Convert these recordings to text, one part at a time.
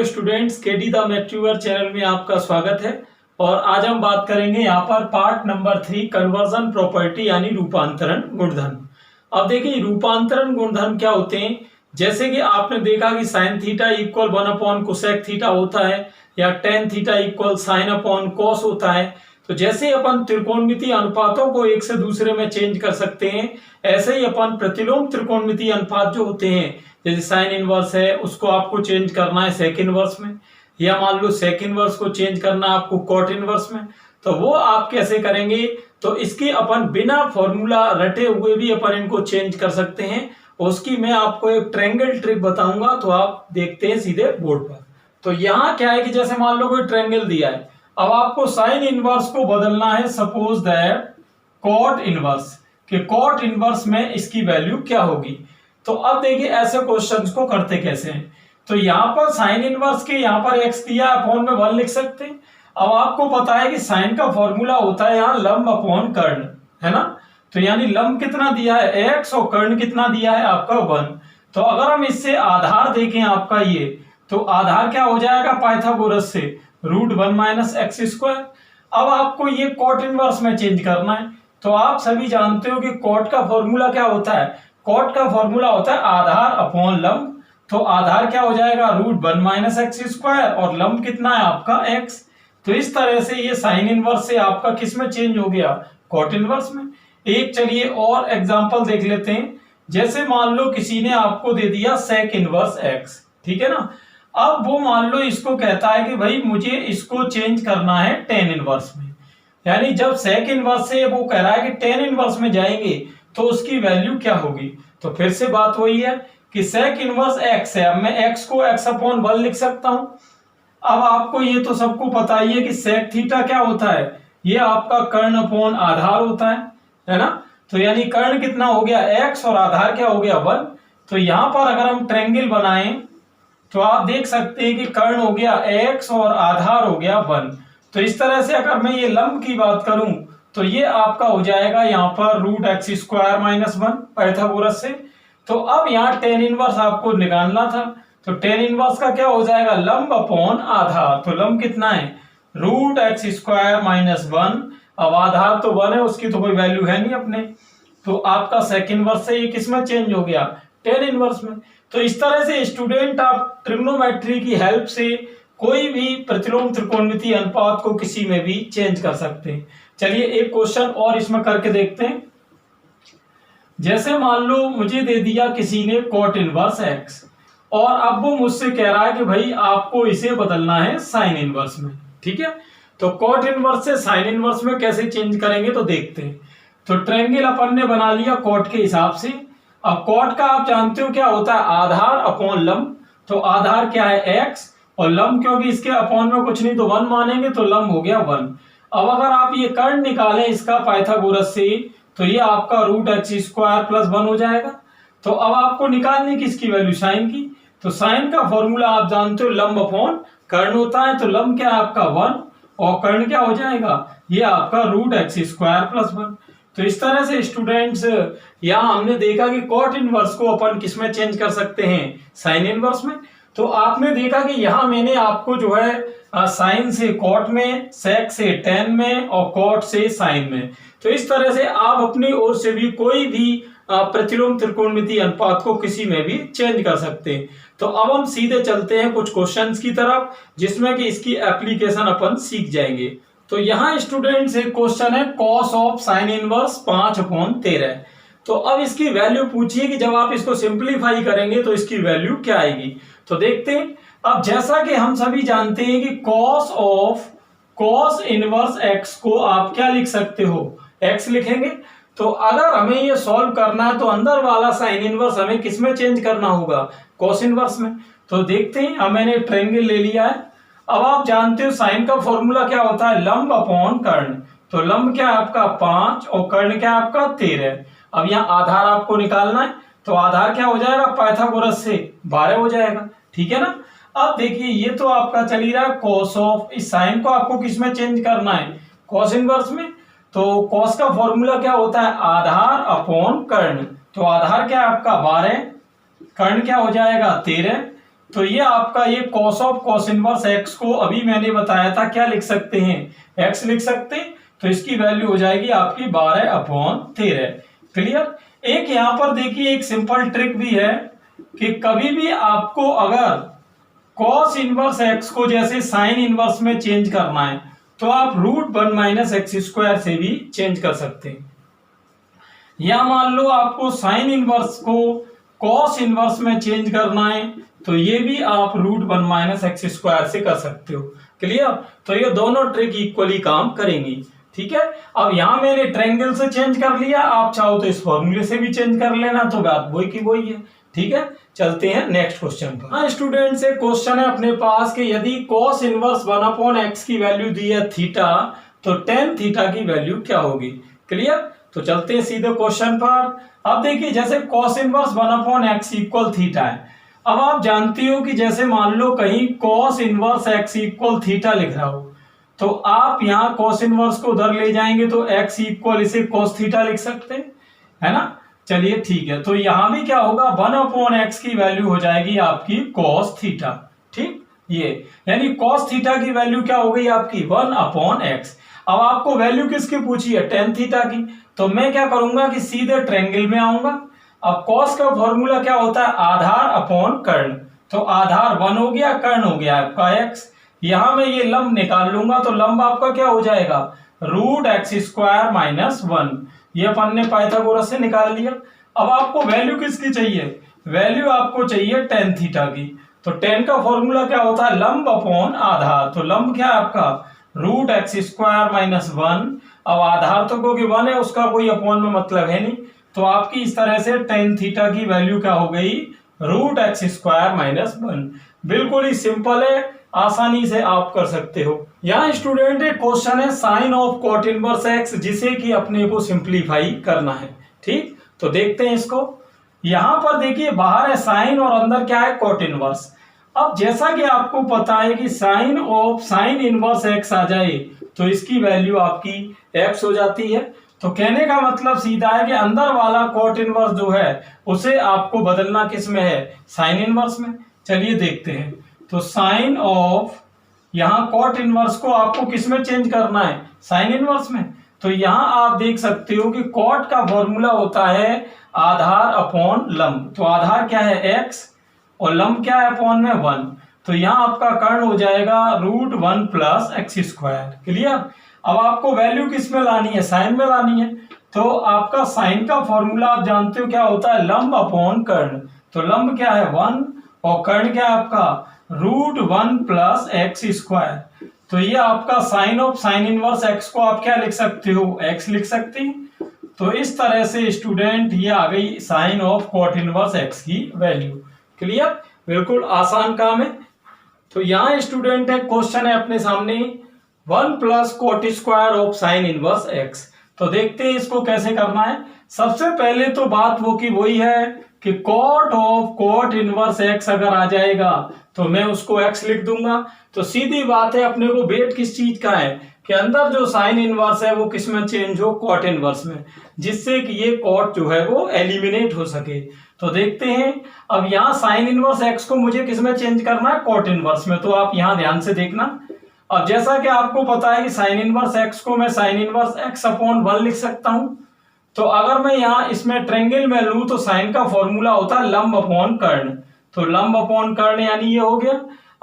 Hello students, KD the मैथ्यूअर channel में आपका स्वागत है। और आज हम बात करेंगे यहाँ पर पार्ट नंबर 3 कन्वर्जन प्रॉपर्टी यानी रूपांतरण गुणधर्म। अब देखिए रूपांतरण गुणधर्म क्या होते हैं। जैसे कि आपने देखा कि sine theta equal 1 cosec theta होता है या tan theta equal sine upon cos होता है। तो जैसे अपन त्रिकोणमितीय अनुपातों को एक से दूसरे में चेंज कर सकते हैं, ऐसे ही अपन प्रतिलोम त्रिकोणमितीय अनुपात जो होते हैं, जैसे साइन इनवर्स है उसको आपको चेंज करना है सेक इनवर्स में, या मान लो सेक इनवर्स को चेंज करना है आपको कॉट इनवर्स में। तो वो आप कैसे करेंगे, तो इसके अपन बिना फॉर्मूला रटे हुए भी अपन इनको चेंज कर सकते हैं। उसकी मैं आपको एक ट्रायंगल ट्रिक बताऊंगा, तो आप देखते हैं सीधे बोर्ड पर। तो यहाँ क्या है कि जैसे मान लो कोई ट्रायंगल दिया है, अब आपको साइन इनवर्स को बदलना है सपोज दैट कॉट इनवर्स, कि कॉट इनवर्स में इसकी वैल्यू क्या होगी। तो अब देखिए ऐसे क्वेश्चंस को करते कैसे हैं। तो यहाँ पर साइन इनवर्स के यहाँ पर x दिया अपॉन में 1 लिख सकते हैं। अब आपको पता है कि साइन का फॉर्मूला होता है यहाँ लंब अपॉन कर्ण, है ना। तो यानी लंब कितना दिया है x और कर्ण कितना दिया है आपका 1। तो अगर हम इससे आधार देखें आपका ये, तो आधार क्या हो जाएगा पाइथागोरस से √1 - x²। अब आपको ये कॉट इनवर्स में चेंज करना है। तो आप सभी जानते हो कि कॉट का फॉर्मूला क्या होता है, कॉट का फॉर्मूला होता है आधार अपॉन लंब। तो आधार क्या हो जाएगा √1 - x² और लंब कितना है आपका x। तो इस तरह से ये साइन इनवर्स से आपका किस में चेंज हो गया, कॉट इनवर्स में। एक चलिए और एग्जांपल देख लेते हैं। जैसे मान लो किसी ने आपको दे दिया सेक इनवर्स x, ठीक है ना। अब वो मान लो इसको कहता है कि भाई मुझे इसको चेंज करना है टेन इनवर्स में। यानी जब सेक इनवर्स से वो कह रहा है कि टेन इनवर्स में जाएंगे तो उसकी वैल्यू क्या होगी। तो फिर से बात वही है कि सेक इनवर्स x है। अब मैं x को x/1 लिख सकता हूं। अब आपको ये तो सबको पता ही है कि सेक थीटा क्या होता है, ये आपका कर्ण अपॉन आधार होता है ना। तो यानी कर्ण कितना हो गया x और आधार क्या हो गया 1। तो यहां पर अगर हम ट्रायंगल बनाएं तो आप देख सकते हैं कि कर्ण हो गया x और आधार हो गया 1। तो इस तरह से अगर मैं ये लंब की बात करूं तो ये आपका हो जाएगा यहाँ पर √x² - 1 पाइथागोरस से। तो अब यहाँ टेन इनवर्स आपको निकालना था। तो टेन इनवर्स का क्या हो जाएगा लंब अपॉन आधार। तो लंब कितना है √x² - 1। अब आधार तो 1 है, उसकी तो कोई वैल्यू है नहीं अपने। तो आपका सेक इनवर्स से ये किस में चेंज हो गया टेन इनवर्स में। तो इस तरह से स्टूडेंट आप ट्रिग्नोमेट्री की हेल्प से कोई भी प्रतिलोम त्रिकोणमितीय अनुपात को किसी में भी चेंज कर सकते हैं। चलिए एक क्वेश्चन और इसमें करके देखते हैं। जैसे मान लो मुझे दे दिया किसी ने कॉट इनवर्स x, और अब वो मुझसे कह रहा है कि भाई आपको इसे बदलना है साइन इनवर्स में, ठीक है। तो कॉट इनवर्स से साइन इनवर्स में कैसे चेंज करेंगे तो देखते हैं। तो ट्रायंगल अपन ने बना लिया कॉट के हिसाब से। अब कॉट का आप जानते हो क्या होता है आधार अपॉन लंब। तो आधार क्या है x और लंब क्योंकि इसके अपॉन में कुछ नहीं तो 1 मानेंगे, तो लंब हो गया 1। अब अगर आप ये कर्ण निकालें इसका पाइथागोरस से, तो ये आपका √x² + 1 हो जाएगा। तो अब आपको निकालनी किसकी वैल्यू साइन की। तो साइन का फॉर्मूला आप जानते हो लंब अपॉन कर्ण होता है। तो लंब क्या है आपका 1 और कर्ण क्या हो जाएगा ये आपका √x² + 1। तो इस तरह से स्टूडेंट्स यहाँ हमने देखा कि कॉट इनवर्स को अपन किस में चेंज कर सकते हैं साइन इनवर्स में। तो आपने देखा कि यहाँ मैंने आपको जो है साइन से कॉट में, सेक से टेन में और कॉट से साइन में। तो इस तरह से आप अपनी ओर से भी कोई भी प्रतिलोम त्रिकोणमितीय अनुपात को किसी में भी चेंज कर सकते हैं। तो अब हम सीधे चलते हैं कुछ क्वेश्चंस की तरफ जिसमें कि इसकी एप्लीकेशन अपन सीख जाएंगे। तो यहाँ स्टूडेंट्स एक क्वेश्चन है कॉस ऑफ साइन इनवर्स 5/13। तो अब इसकी वैल्यू पूछिए कि जब आप इसको सिंप्लीफाई करेंगे तो इसकी वैल्यू क्या आएगी। तो देखते हैं। अब जैसा कि हम सभी जानते हैं कि कॉस इनवर्स x को आप क्या लिख सकते हो x लिखेंगे। तो अगर हमें ये सॉल्व करना है तो अंदर वाला साइन इनवर्स हमें किस में चेंज करना होगा कॉस इनवर्स में। तो देखते हैं। अब मैंने ट्रायंगल ले लिया है। अब आप जानते हो साइन का फॉर्मूला क्या होता है लंब अपॉन कर्ण। तो लंब क्या है आपका 5 और कर्ण क्या है आपका 13। अब यहाँ आधार आपको निकालना है। तो आधार क्या हो जाएगा पाइथागोरस से 12 हो जाएगा, ठीक है ना। अब देखिए ये तो आपका चल ही रहा है कॉस ऑफ, इस साइन को आपको किस में चेंज करना है कॉस इनवर्स में। तो कॉस का फॉर्मूला क्या होता है आधार अपॉन कर्ण। तो आधार क्या है आपका 12, कर्ण क्या हो जाएगा 13। तो ये आपका ये cos of cos inverse x को अभी मैंने बताया था क्या लिख सकते हैं, एक्स लिख सकते हैं। तो इसकी वैल्यू हो जाएगी आपकी 12/13। क्लियर। एक यहां पर देखिए एक सिंपल ट्रिक भी है कि कभी भी आपको अगर कॉस इनवर्स एक्स को जैसे साइन इनवर्स में चेंज करना है तो आप √1 माइनस एक्स स्क्वायर से भी चेंज कर सकते हैं। या मान लो आपको साइन इनवर्स को कॉस इनवर्स में चेंज करना है तो ये भी आप √1 माइनस एक्स स्क्वायर से कर सकते हो। क्लियर। तो ये दोनों ट्रिक इक्वली काम करेंगी। ठीक है। अब यहां मैंने ट्रायंगल से चेंज कर लिया, आप चाहो तो इस फॉर्मूले से भी चेंज कर लेना, तो बात वही की वही है। ठीक है। चलते हैं नेक्स्ट क्वेश्चन पर। हाँ स्टूडेंट से क्वेश्चन है अपने पास कि यदि cos इनवर्स 1/x की वैल्यू दी है थीटा तो tan थीटा की वैल्यू क्या होगी। क्लियर। तो चलते हैं सीधे क्वेश्चन पर। अब देखिए जैसे cos inverse 1/x equal theta है। अब आप जानती हो कि जैसे मान लो कहीं cos inverse x equal theta लिख रहा हो तो आप यहाँ cos इनवर्स को उधर ले जाएंगे तो x इक्वल इसे cos थीटा लिख सकते हैं, है ना। चलिए ठीक है। तो यहां भी क्या होगा 1/x की वैल्यू हो जाएगी आपकी cos थीटा। ठीक। ये यानी cos थीटा की वैल्यू क्या हो गई आपकी 1/x। अब आपको वैल्यू किसकी पूछी है, tan थीटा की। तो मैं क्या करूंगा कि सीधे ट्रायंगल में आऊंगा। अब cos का फॉर्मूला क्या होता है, आधार अपॉन कर्ण। तो आधार 1 हो गया, कर्ण हो गया आपका x। यहां मैं ये लंब निकाल लूंगा तो लंब आपका क्या हो जाएगा √x² माइनस 1। ये अपन ने पाइथागोरस से निकाल लिया। अब आपको वैल्यू किसकी चाहिए, वैल्यू आपको चाहिए tan थीटा की। तो tan का फॉर्मूला क्या होता है, लंब अपॉन आधार। तो लंब क्या है आपका √x² माइनस 1। अब आधार तो क्योंकि 1 है उसका कोई अपॉन में मतलब है नहीं, तो आपकी इस तरह से tan थीटा की वैल्यू क्या हो गई √x² माइनस 1। बिल्कुल ही सिंपल है, आसानी से आप कर सकते हो। यहाँ स्टूडेंट एक क्वेश्चन है sine of cot inverse x, जिसे कि अपने को सिंप्लीफाई करना है। ठीक। तो देखते हैं इसको। यहां पर देखिए बाहर है साइन और अंदर क्या है कॉट इनवर्स। अब जैसा कि आपको पता है कि sine of sine inverse X आ जाए तो इसकी वैल्यू आपकी एक्स हो जाती है। तो कहने का मतलब सीधा है कि अंदर वाला कॉट इनवर्स जो है उसे आपको बदलना किस में है, साइन इनवर्स में। चलिए देखते हैं। तो साइन ऑफ यहां कॉट इनवर्स को आपको किस में चेंज करना है, साइन इनवर्स में। तो यहां आप देख सकते हो कि कॉट का फॉर्मूला होता है आधार अपॉन लंब। तो आधार क्या है x और लंब क्या है अपॉन में 1। तो यहां आपका कर्ण हो जाएगा √1 प्लस x²। क्लियर। अब आपको वैल्यू किस में लानी है, साइन में लानी है। तो आपका साइन का फॉर्मूला आप जानते हो क्या होता है, लंब अपॉन कर्ण। तो लंब क्या है 1 और कर्ण क्या है आपका √1 प्लस x²। तो ये आपका sine of sine inverse x को आप क्या लिख सकते हो, x लिख सकते हैं। तो इस तरह से स्टूडेंट ये आ गई sine of cot inverse x की वैल्यू। क्लियर। बिल्कुल आसान काम है। तो यहाँ स्टूडेंट है क्वेश्चन है अपने सामने 1 plus cot square of sine inverse x। तो देखते हैं इसको कैसे करना है। सबसे पहले तो बात वो की वही है कि cot of cot inverse x अगर आ जाएगा तो मैं उसको x लिख दूंगा। तो सीधी बात है अपने को वेट किस चीज का है कि अंदर जो साइन इनवर्स है वो किस में चेंज हो, कॉट इनवर्स में, जिससे कि ये कॉट जो है वो एलिमिनेट हो सके। तो देखते हैं। अब यहाँ साइन इनवर्स x को मुझे किस में चेंज करना है, कॉट इनवर्स में। तो आप यहाँ ध्यान से देखना। अब जैसा कि आपको पता है कि साइन इनवर्स x को मैं साइन इनवर्स x अपॉन 1 लिख सकता हूं। तो अगर मैं यहाँ इसमें ट्रायंगल में लूं तो साइन का फॉर्मूला होता है लंब अपॉन कर्ण। तो लंब अपॉन कर्ण यानी ये हो गया।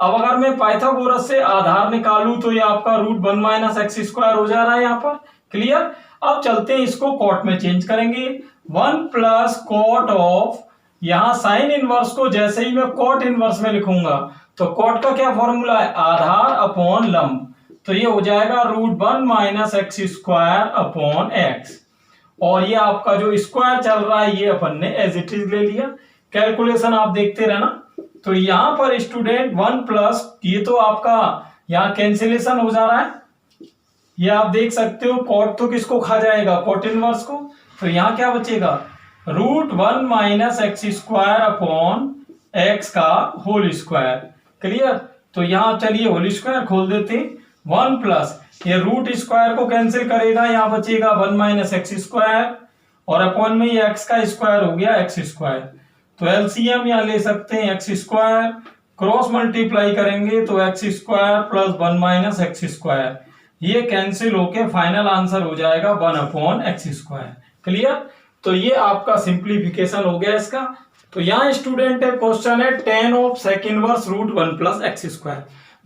अब अगर मैं पाइथागोरस से आधार निकालूं तो ये आपका √1 माइनस x² हो जा रहा है यहाँ पर। क्लियर। अब चलते हैं इसको कॉट में चेंज करेंगे। 1 प्लस कॉट ऑफ यहाँ साइन इनवर्स को जैसे ही मैं कॉट इनवर्स में लिखूंगा तो कॉट का क्या फॉर्मूला है, आधार अपॉन लंब। तो ये हो जाएगा √1 माइनस x² अपॉन x। और ये आपका जो स्क्वायर चल रहा है ये अपन ने एज इट इज ले लिया। कैलकुलेशन आप देखते रहना। तो यहां पर स्टूडेंट 1 प्लस ये तो आपका यहाँ कैंसिलेशन हो जा रहा है। ये आप देख सकते हो कॉट तो किसको खा जाएगा, कॉट इनवर्स को। तो यहाँ क्या बचेगा √1 माइनस x² अपॉन x का होल स्क्वायर। क्लियर। तो यहाँ चलिए होल स्क्वायर खोल देते। 1 प्लस ये रूट स्क्वायर को कैंसिल करेगा, यहाँ बचेगा 1 माइनस x² और अपॉन में ये x का स्क्वायर हो गया x²। तो एलसीएम यहाँ ले सकते हैं x² क्रॉस मल्टीप्लाई करेंगे तो x square plus 1 minus x square, ये कैंसिल होके फाइनल आंसर हो जाएगा 1/x²। क्लियर? तो ये आपका सिंप्लीफिकेशन हो गया इसका। तो यहाँ स्टूडेंट है क्वेश्चन है tan of sec inverse √1 + x²।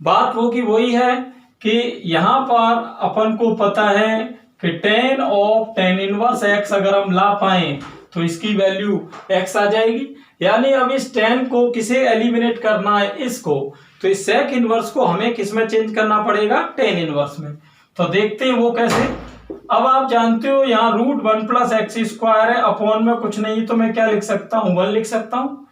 बात वो की वही है कि यहाँ पर अपन को पता है कि tan of tan inverse x अगर हम ला पाए तो इसकी वैल्यू x आ जाएगी। यानी अब इस tan को किसे एलिमिनेट करना है, इसको, तो इस sec इनवर्स को हमें किस में चेंज करना पड़ेगा, tan इनवर्स में। तो देखते हैं वो कैसे। अब आप जानते हो यहाँ √1 + x² है, अपॉन में कुछ नहीं तो मैं क्या लिख सकता हूँ, 1 लिख सकता हूँ।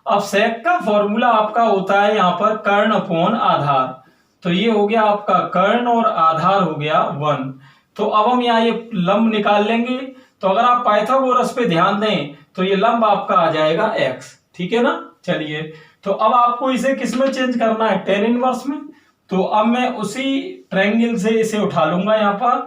अब sec का फॉर्मूला आपका होता है यहाँ पर कर्ण अपॉन आधार, तो ये हो गया आपका कर्ण और आधार हो गया 1। तो अब हम यहाँ ये लंब निकाल लेंगे। तो अगर आप पाइथागोरस पे ध्यान दें तो ये लंब आपका आ जाएगा x, ठीक है ना। चलिए, तो अब आपको इसे किस में चेंज करना है, tan इनवर्स में। तो अब मैं उसी ट्रायंगल से इसे उठा लूंगा यहाँ पर।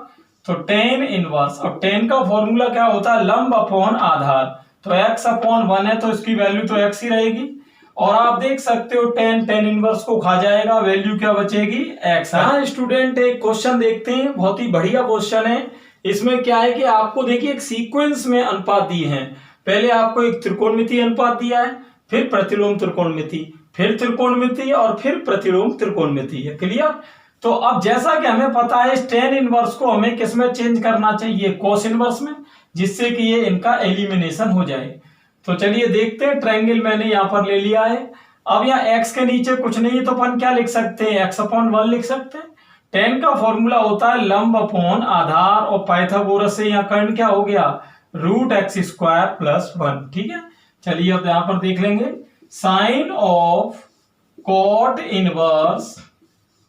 तो tan इनवर्स, और tan का फॉर्मूला क्या होता है, लंब अपॉन आधार। तो x/1 है तो इसकी वैल्यू तो x ही रहेगी। और आप देख सकते हो tan इनवर्स को खा जाएगा, वैल्यू क्या बचेगी, x। हाँ स्टूडेंट, एक क्वेश्चन देखते हैं, बहुत ही बढ़िया क्वेश्चन है। इसमें क्या है कि आपको देखिए एक सीक्वेंस में अनुपात दिए हैं। पहले आपको एक त्रिकोणमितीय अनुपात दिया है, फिर प्रतिलोम त्रिकोणमिति, फिर त्रिकोणमिति और फिर प्रतिलोम त्रिकोणमिति है। क्लियर? तो अब जैसा कि हमें पता है इस tan इनवर्स को हमें किस में चेंज करना चाहिए, cos इनवर्स में, जिससे कि ये इनका एलिमिनेशन हो जाए। तो चलिए देखते हैं, ट्रायंगल मैंने यहाँ पर ले लिया है। अब यहाँ x के नीचे कुछ नहीं है तो अपन क्या लिख सकते हैं, x/1 लिख सकते हैं। tan का फॉर्मूला होता है लंब अपॉन आधार, और पाइथागोरस से यहाँ कर्ण क्या हो गया, √x² + 1। ठीक है, चलिए अब यहाँ पर देख लेंगे, sine of cot inverse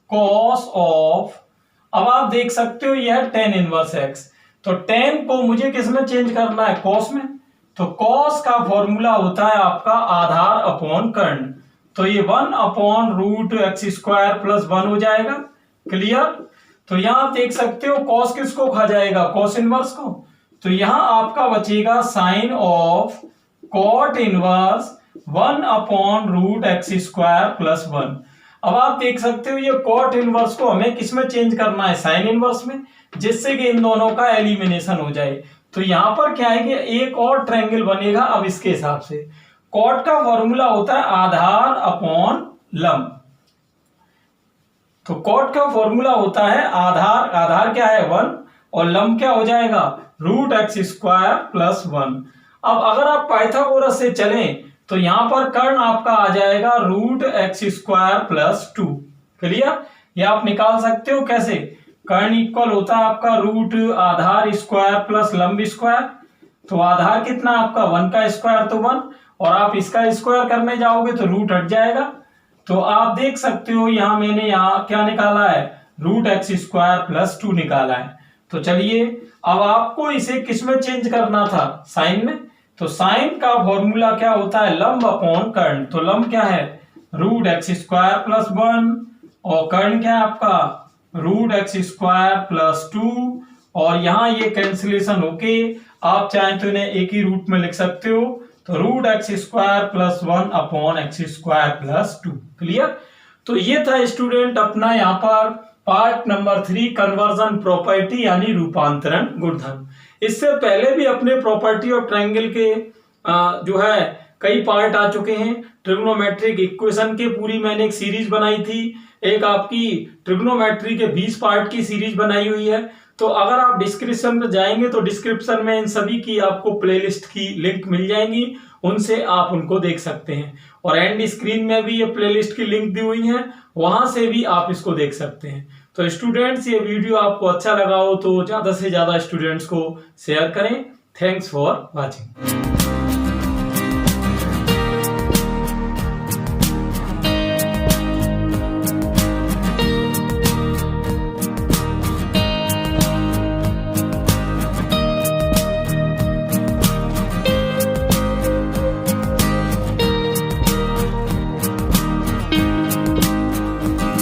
cos of, अब आप देख सकते हो यह tan इनवर्स x। तो tan को मुझे किस में चेंज करना है, cos में। तो cos का फॉर्मूला होता है आपका आधार अपॉन कर्ण, तो ये 1/√x² + 1 हो जाएगा। क्लियर? तो यहां आप देख सकते हो cos किसको खा जाएगा, cos इनवर्स को। तो यहां आपका बचेगा sign of cot inverse 1/√x² + 1। अब आप देख सकते हो ये cot इनवर्स को हमें किस में चेंज करना है, साइन इनवर्स में, जिससे कि इन दोनों का एलिमिनेशन हो जाए। तो यहां पर क्या है कि एक और ट्रायंगल बनेगा। अब इसके हिसाब से cot का फॉर्मूला होता है आधार अपॉन लंब। तो cot का फॉर्मूला होता है आधार, आधार क्या है 1, और लंब क्या हो जाएगा √x² + 1। अब अगर आप पाइथागोरस से चलें तो यहां पर कर्ण आपका आ जाएगा √x² + 2। क्लियर? ये आप निकाल सकते हो कैसे, कर्ण इक्वल होता है आपका रूट आधार स्क्वायर प्लस लंब स्क्वायर। तो आधार कितना आपका 1 का स्क्वायर तो 1, और आप इसका स्क्वायर करने जाओगे तो रूट हट जाएगा। तो आप देख सकते हो यहाँ मैंने यहाँ क्या निकाला है, √x² + 2 निकाला है। तो चलिए अब आपको इसे किस में चेंज करना था, साइन में। तो साइन का फॉर्मूला क्या होता है, लंब अपॉन कर्ण। तो लंब क्या है √x² + 1, और कर्ण क्या है आपका √x² + 2, और यहां ये कैंसिलेशन होके आप चाहें तो इन्हें एक ही रूट में लिख सकते हो। तो √x² + 1/x² + 2। क्लियर? तो ये था स्टूडेंट अपना यहाँ पर पार्ट नंबर 3 कन्वर्जन प्रॉपर्टी यानी रूपांतरण गुणधर्म। इससे पहले भी अपने प्रॉपर्टी ऑफ ट्रायंगल के जो है कई पार्ट आ चुके हैं। ट्रिग्नोमेट्रिक इक्वेशन के पूरी मैंने एक सीरीज बनाई थी, एक आपकी ट्रिग्नोमेट्री के 20 पार्ट की सीरीज बनाई हुई है। तो अगर आप डिस्क्रिप्शन में जाएंगे तो डिस्क्रिप्शन में इन सभी की आपको प्लेलिस्ट की लिंक मिल जाएंगी, उनसे आप उनको देख सकते हैं। और एंड स्क्रीन में भी ये प्लेलिस्ट की लिंक दी हुई है, वहां से भी आप इसको देख सकते हैं। तो स्टूडेंट्स, ये वीडियो आपको अच्छा लगा हो तो ज्यादा से ज्यादा स्टूडेंट्स को शेयर करें। Thanks for watching.